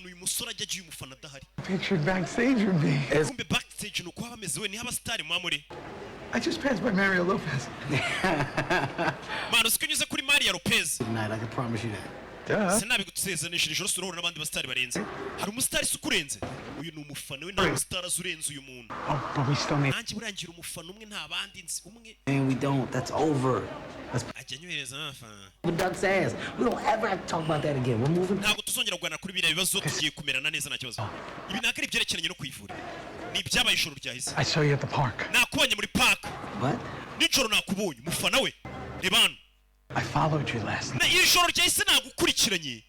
ahantu uyu musore ajya agiye umufana adahari. Pictured backstage would be. Kumbe backstage nuko haba hameze we ni abasitari mwamuri. I just passed by Mario Lopez. Mano siko nyuze kuri Mario Lopez. Tonight, I can promise you that. Sinabigutsezenesha ijoro surahura n'abandi basitari barenze. Hari umusitari sukurenze. Uyu ni umufana we nta musitari azurenze uyu muntu. Oh, but we still need. Nanjye burangira umufana umwe nta bandi nzi umwe. And we don't. That's over. Ajya nyohereza n'abafana. With Doug's ass. We don't ever have to talk about that again. We're moving. Ntabwo tuzongera kuganira kuri biriya bibazo tugiye kumerana neza nta kibazo. Ibi ntabwo ari ibyerekeranye no kwivura. Ni ibyabaye ijoro ryahise. I saw you at the park. Nakubonye muri park. What? Nijoro nakubonye umufana we. Reba hano. I followed you last night. Iri joro ryahise nagukurikiranye.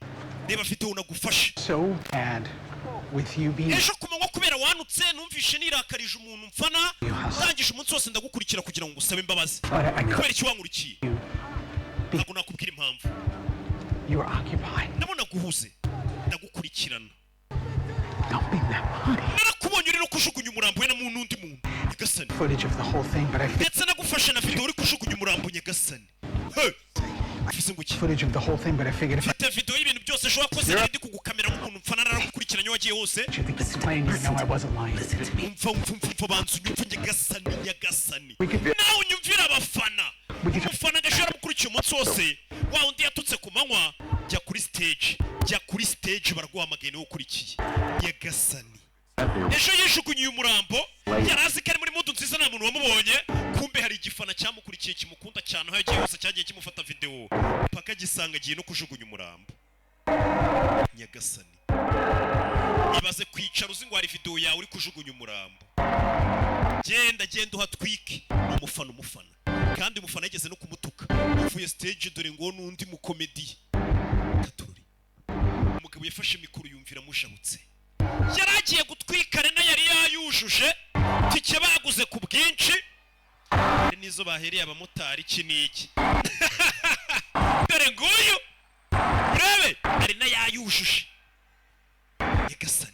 Reba afite unagufashe. So bad with you being. Ejo kumanywa kubera wanutse numvishe nirakarije umuntu mfana. Ndangije umunsi wose ndagukurikira kugira ngo ngusabe imbabazi. Kubera iki wankurikiye? Ntabwo nakubwira impamvu. You were occupied. Ndabona guhuze. Ndagukurikirana. Don't be that body. Narakubonye uri no kujugunya umurambo we na mu nundi muntu. Nyagasani. Footage of the whole thing, but I. Ndetse nagufashe na video uri kujugunya umurambo Nyagasani. Footage of the whole thing, but I figured if I video y'ibintu byose ejo wakoze ndi kugukamera nk'umuntu mfana naragukurikiranye wagiye hose. you think it's plain, you know I wasn't lying. Umva banzu nyumva Nyagasani. Nawe unyumvira abafana. Umufana gashora mukurikiye umunsi wose. Wa undi yatutse ku manywa jya kuri stage baraguhamagaye wo kurikiye. Nyagasani. Ejo yishugunye umurambo yarazi ko ari muri mudu nziza nta muntu wamubonye kumbe hari igifana cyamukurikiye kimukunda cyane aho yagiye hose cyagiye kimufata video paka gisanga agiye no kujugunya umurambo. Nyagasani ibaze kwicara uzi ngo hari video yawe uri kujugunya umurambo. Genda uhatwike umufana kandi umufana yageze no kumutuka uvuye stage dore ngo n'undi mu comedy Katururi. Umugabo yafashe mikoro yumvira mushabutse yaragiye gutwika Rena yari yayujuje tike baguze ku bwinshi nizo bahereye abamotari kiniki. Dore nguyu urebe Rena yayujuje. Nyagasani